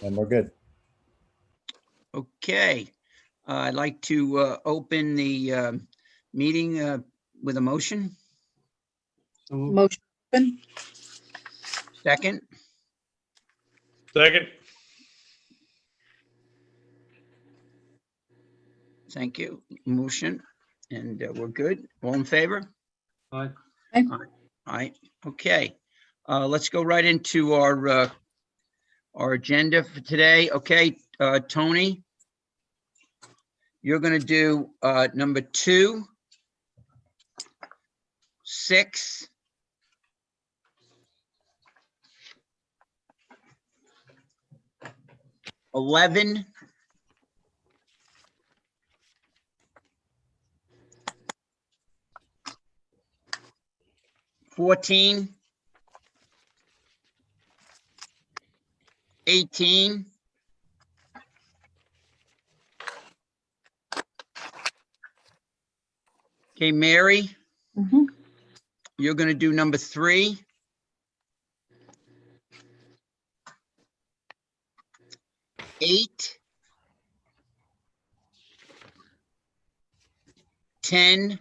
And we're good. Okay, I'd like to open the meeting with a motion. Motion open. Second, Second. thank you. Motion, and we're good. All in favor? Aye. All right, okay. Let's go right into our agenda for today. Okay, Tony, you're going to do number 2, 6, 11, 14, 18, 'kay, Mary, Mhm. you're going to do number 3, 8, 10,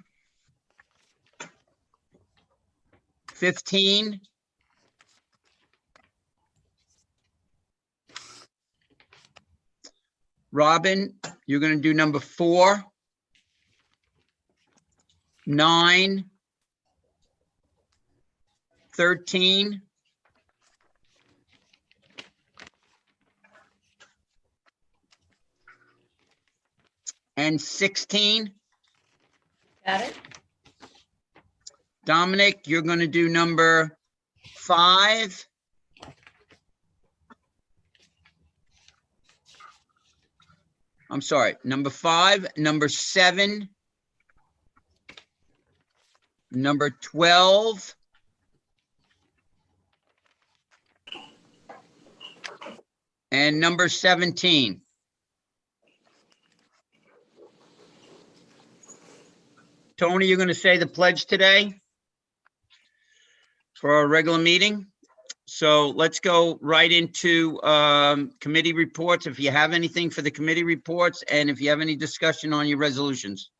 15, 'Robin, you're going to do number 4, 9, 13, 16. Got it? Dominic, you're going to do number 5, I'm sorry, number 5, number 7, number 12, and number 17. Tony, you're going to say the pledge today for our regular meeting. So let's go right into committee reports. If you have anything for the committee reports, and if you have any discussion on your resolutions.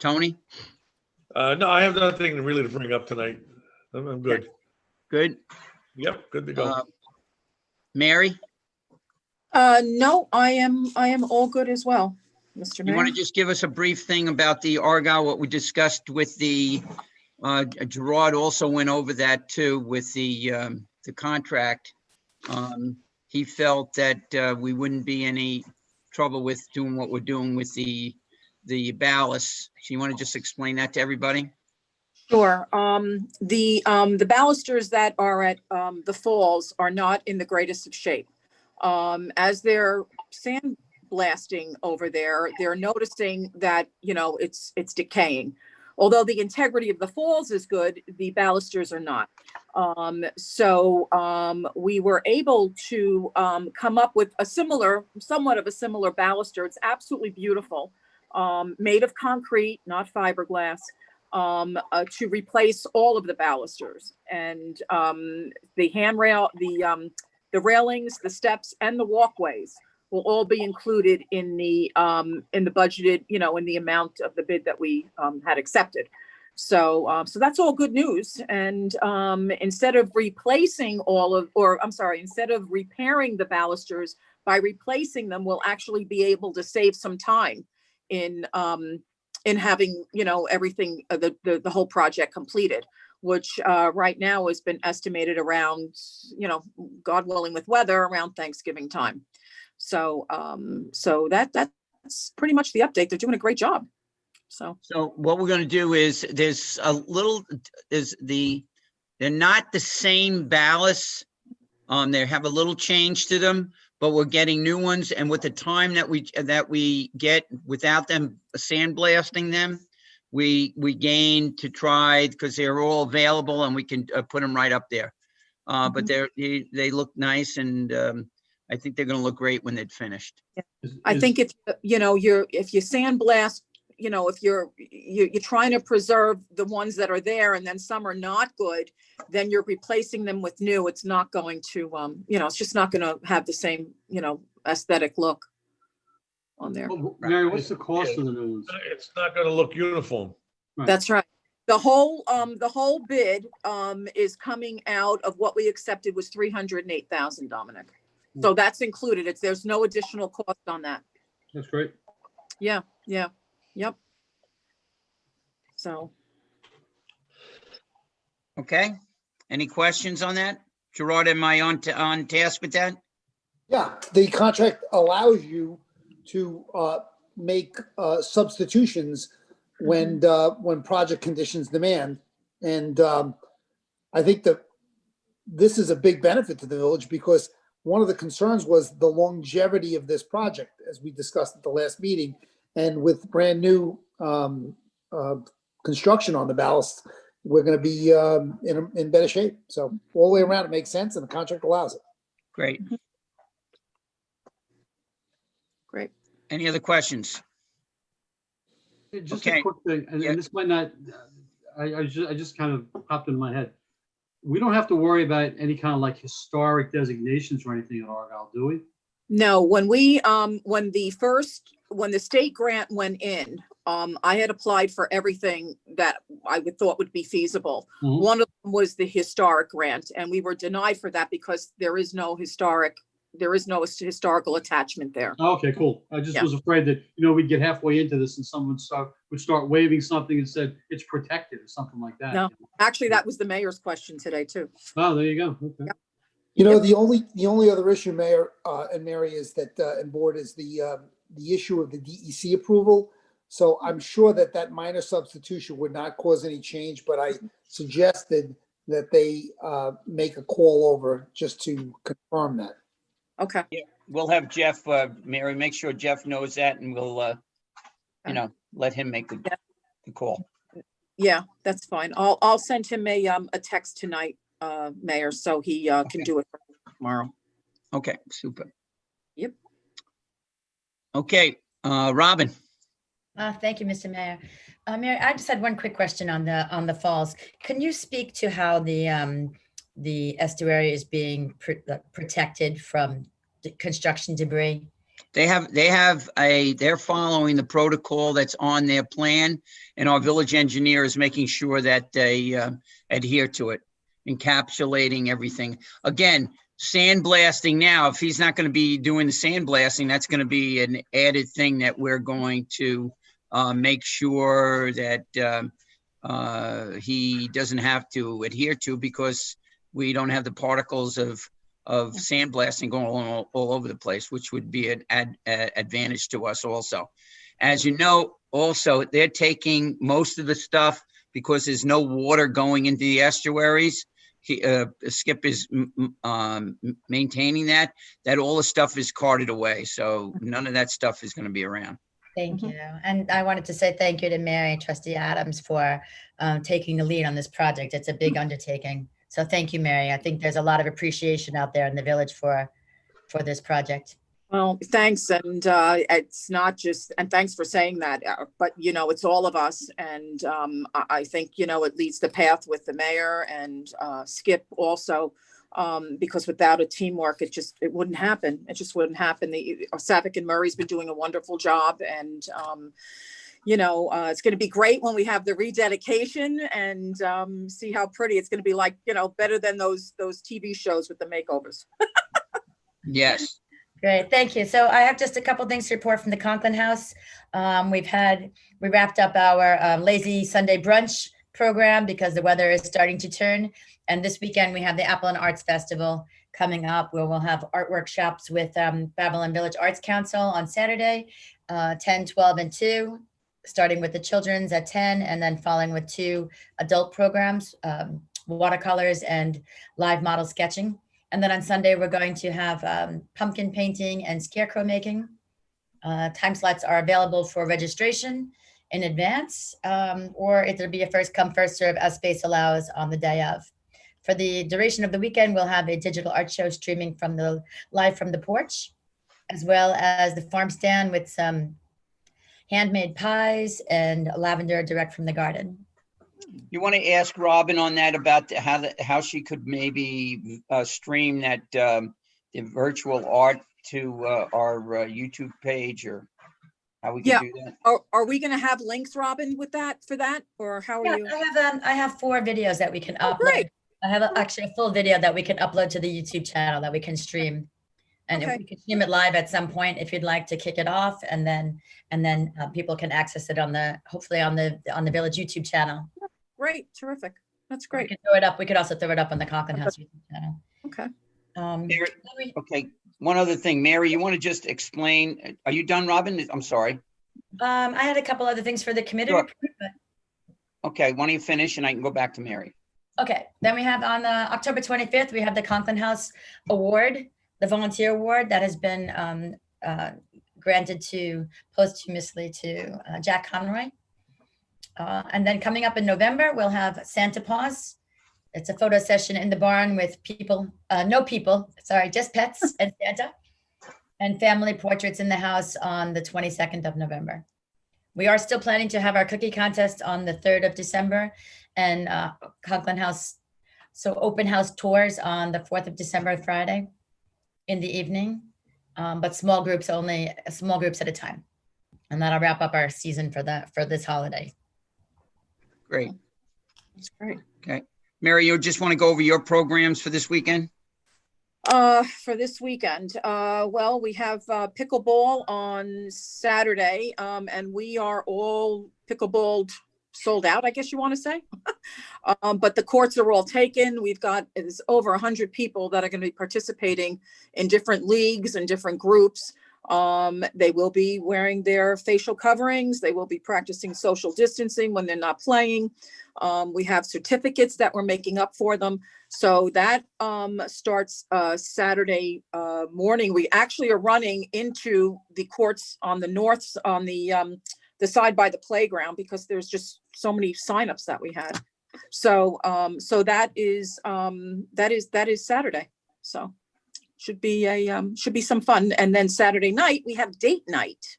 Tony? No, I have nothing really to bring up tonight. I'm good. Good. Yep, good to go. Mary, No, I am all good as well, Mr. you Mayor. want to just give us a brief thing about the Argyle, what we discussed with the, Gerard also went over that too with the contract. He felt that we wouldn't be any trouble with doing what we're doing with the ballast. So you want to just explain that to everybody? Sure. The balusters that are at the falls are not in the greatest of shape. As they're sandblasting over there, they're noticing that, you know, it's decaying. Although the integrity of the falls is good, the balusters are not. So we were able to come up with somewhat of a similar baluster. It's absolutely beautiful, made of concrete, not fiberglass. To replace all of the balusters, and the handrail, the railings, the steps, and the walkways will all be included in the budgeted, you know, in the amount of the bid that we had accepted. So that's all good news. And instead of repairing the balusters by replacing them, we'll actually be able to save some time in having, you know, everything, the whole project completed, which right now has been estimated around, you know, God willing with weather, around Thanksgiving time. So that's pretty much the update. They're doing a great job. So what we're going to do is they're not the same ballast. They have a little change to them, but we're getting new ones. And with the time that we get without them sandblasting them, we gain to try, because they're all available and we can put them right up there. But they look nice, and I think they're going to look great when they're finished. I think if, you know, if you sandblast, if you're trying to preserve the ones that are there and then some are not good, then you're replacing them with new. It's not going to, it's just not going to have the same, aesthetic look on there. Well, Mary, what's the cost of the new ones? It's not gonna look uniform. That's right. The whole bid, is coming out of what we accepted was 308,000, Dominic. So that's included. There's no additional cost on that. That's great. Yeah. Yep. So. Okay. Any questions on that? Gerard, am I on task with that? Yeah, the contract allows you to make substitutions when project conditions demand. And I think that this is a big benefit to the village because one of the concerns was the longevity of this project, as we discussed at the last meeting. And with brand new construction on the ballast, we're going to be in better shape. So all the way around, it makes sense, and the contract allows it. Great. Great. Any other questions? Just Okay. a quick thing, and Yeah. this might not, I just kind of popped in my head. We don't have to worry about any kind of like historic designations or anything at Argyle, do we? No, when the state grant went in, I had applied for everything that I thought would be feasible. Mhm. One of them was the historic grant, and we were denied for that because there is no historical attachment there. Oh, okay, cool. I just Yeah. was afraid that, we'd get halfway into this and someone would start waving something and said it's protected or something like that. No. Actually, that was the mayor's question today too. Oh, there you go. Okay. Yeah. You know, the only other issue, Mayor and Mary, is that and board is the issue of the DEC approval. So I'm sure that minor substitution would not cause any change, but I suggested that they make a call over just to confirm that. Okay. We'll have Jeff, Mary, make sure Jeff knows that, and we'll, let him make the call. Yeah, that's fine. I'll send him a text tonight, Mayor, so he can do it tomorrow. Okay, super. Yep. Okay, Robin. Thank you, Mr. Mayor. Mary, I just had one quick question on the falls. Can you speak to how the estuary is being protected from construction debris? They're following the protocol that's on their plan, and our village engineer is making sure that they adhere to it, encapsulating everything. Again, sandblasting now, if he's not going to be doing the sandblasting, that's going to be an added thing that we're going to make sure that he doesn't have to adhere to, because we don't have the particles of sandblasting going all over the place, which would be an advantage to us also. As you know, also, they're taking most of the stuff because there's no water going into the estuaries. Skip is maintaining that all the stuff is carted away. So none of that stuff is going to be around. Thank you. And I wanted to say thank you to Mary and Trustee Adams for taking the lead on this project. It's a big undertaking. So thank you, Mary. I think there's a lot of appreciation out there in the village for this project. Well, thanks. And it's not just, and thanks for saying that, but it's all of us. And I think, it leads the path with the mayor and Skip also, because without a teamwork, it wouldn't happen. It just wouldn't happen. Savick and Murray's been doing a wonderful job, and it's going to be great when we have the rededication and see how pretty it's going to be, like, better than those TV shows with the makeovers. Yes. Great, thank you. So I have just a couple things to report from the Conklin House. We wrapped up our lazy Sunday brunch program because the weather is starting to turn. And this weekend we have the Apple and Arts Festival coming up, where we'll have art workshops with Babylon Village Arts Council on Saturday, 10, 12, and 2, starting with the children's at 10, and then following with 2 adult programs, watercolors and live model sketching. And then on Sunday, we're going to have pumpkin painting and scarecrow making. Time slots are available for registration in advance, or it'll be a first come, first serve as space allows on the day of. For the duration of the weekend, we'll have a digital art show streaming live from the porch, as well as the farm stand with some handmade pies, and lavender direct from the garden. You want to ask Robin on that about how she could maybe stream that the virtual art to our YouTube page, or how we Yeah. can do that? Are we gonna have links, Robin, with that, for that, or how are Yeah, you? I have 4 videos that we can Oh, upload. great. I have actually a full video that we can upload to the YouTube channel that we can stream. And Okay. we can stream it live at some point if you'd like to kick it off, and then people can access it hopefully on the Village YouTube channel. Great, terrific. That's We great. can throw it up. We could also throw it up on the Conklin House YouTube channel. Okay. Mary, okay, one other thing, Mary, you want to just explain? Are you done, Robin? I'm sorry. I had a couple other things for the committee Sure. report, but Okay, why don't you finish and I can go back to Mary. okay. Then we have on October 25th, we have the Conklin House Award, the volunteer award that has been granted posthumously to Jack Conroy. And then coming up in November, we'll have Santa Paws. It's a photo session in the barn with just pets and Santa, and family portraits in the house on the 22nd of November. We are still planning to have our cookie contest on the 3rd of December, and Conklin House, so open house tours on the 4th of December, Friday in the evening, but small groups at a time. And that'll wrap up our season for this holiday. Great. That's great. Okay. Mary, you just want to go over your programs for this weekend? For this weekend, well, we have pickleball on Saturday, and we are all pickleball sold out, I guess you want to say. But the courts are all taken. It's over 100 people that are going to be participating in different leagues and different groups. They will be wearing their facial coverings. They will be practicing social distancing when they're not playing. We have certificates that we're making up for them. So that starts Saturday morning. We actually are running into the courts on the north, on the side by the playground, because there's just so many signups that we had. So that is Saturday. So should be some fun. And then Saturday night we have date night.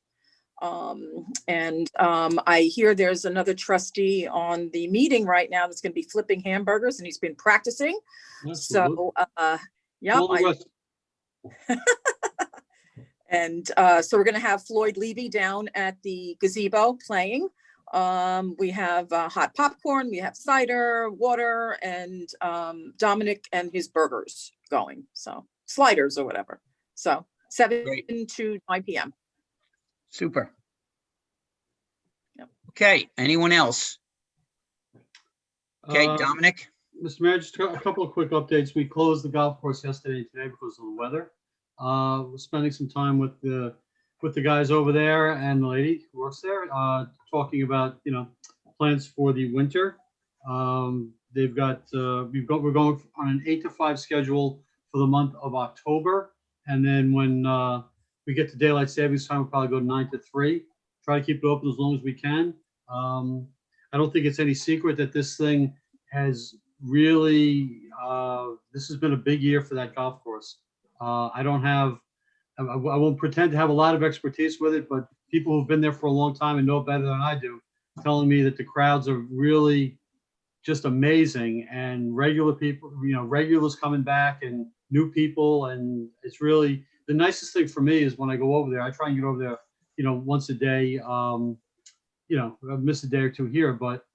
I hear there's another trustee on the meeting right now that's going to be flipping hamburgers, and he's been practicing. Absolutely. So, yeah. All the rest- And so we're going to have Floyd Levy down at the gazebo playing. We have hot popcorn, we have cider, water, and Dominic and his burgers going. So sliders or whatever. So 7 Great. to 9 p.m. Super. Yep. Okay, anyone else? Okay, Dominic? Mr. Mayor, just a couple of quick updates. We closed the golf course yesterday and today because of the weather. We're spending some time with the guys over there and the lady who works there, talking about, plans for the winter. We're going on an 8 to 5 schedule for the month of October. And then when we get to daylight savings time, we'll probably go 9 to 3, try to keep it open as long as we can. I don't think it's any secret that this thing has really, this has been a big year for that golf course. I won't pretend to have a lot of expertise with it, but people who've been there for a long time and know better than I do, telling me that the crowds are really just amazing, and regular people, regulars coming back and new people. And it's really, the nicest thing for me is when I go over there, I try and get over there, once a day, I miss a day or two here, but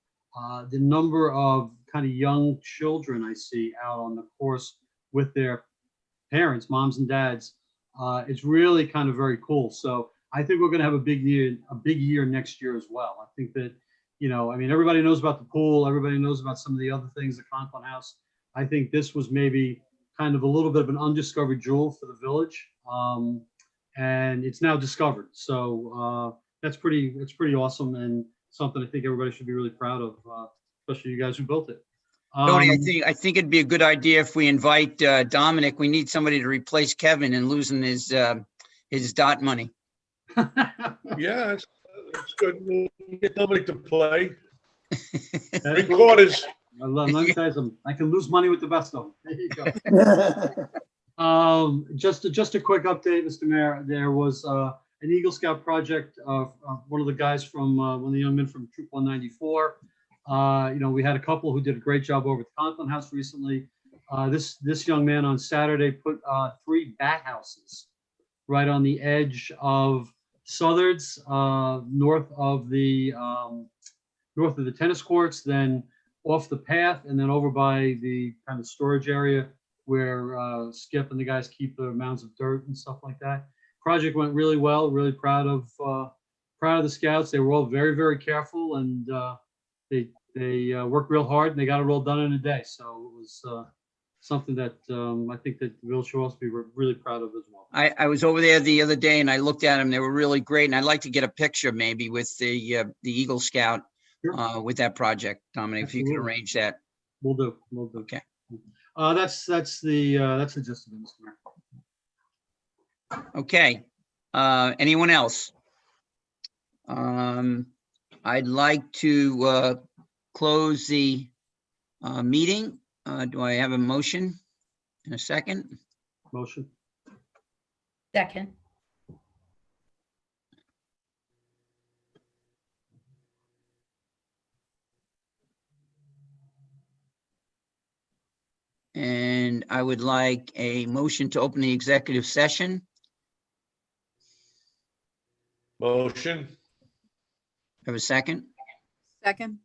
the number of kind of young children I see out on the course with their parents, moms and dads, it's really kind of very cool. So I think we're going to have a big year next year as well. I think that, everybody knows about the pool. Everybody knows about some of the other things, the Conklin House. I think this was maybe kind of a little bit of an undiscovered jewel for the village. And it's now discovered. So it's pretty awesome, and something I think everybody should be really proud of, especially you guys who built it. Tony, I think it'd be a good idea if we invite Dominic. We need somebody to replace Kevin in losing his dot money. Yeah, it's good. We'll get Dominic to play. 3 quarters. Let me tell you something. I can lose money with the best of them. There you go. Just a quick update, Mr. Mayor. There was an Eagle Scout project. One of the guys from, one of the young men from Troop 194. We had a couple who did a great job over at the Conklin House recently. This young man on Saturday put 3 bat houses right on the edge of Southard's, north of the tennis courts, then off the path, and then over by the kind of storage area where Skip and the guys keep the mounds of dirt and stuff like that. Project went really well. Really proud of the scouts. They were all very, very careful, and they worked real hard, and they got it all done in a day. So it was something that I think that the village should also be really proud of as well. I was over there the other day and I looked at them. They were really great. And I'd like to get a picture maybe with the Eagle Scout Sure. with that project, Dominic, if you could Absolutely. arrange that. We'll do. Okay. That's the gist of it, Mr. Mayor. Okay. Anyone else? I'd like to close the meeting. Do I have a motion in a second? Motion. Second. And I would like a motion to open the executive session. Motion. Have a second? Second.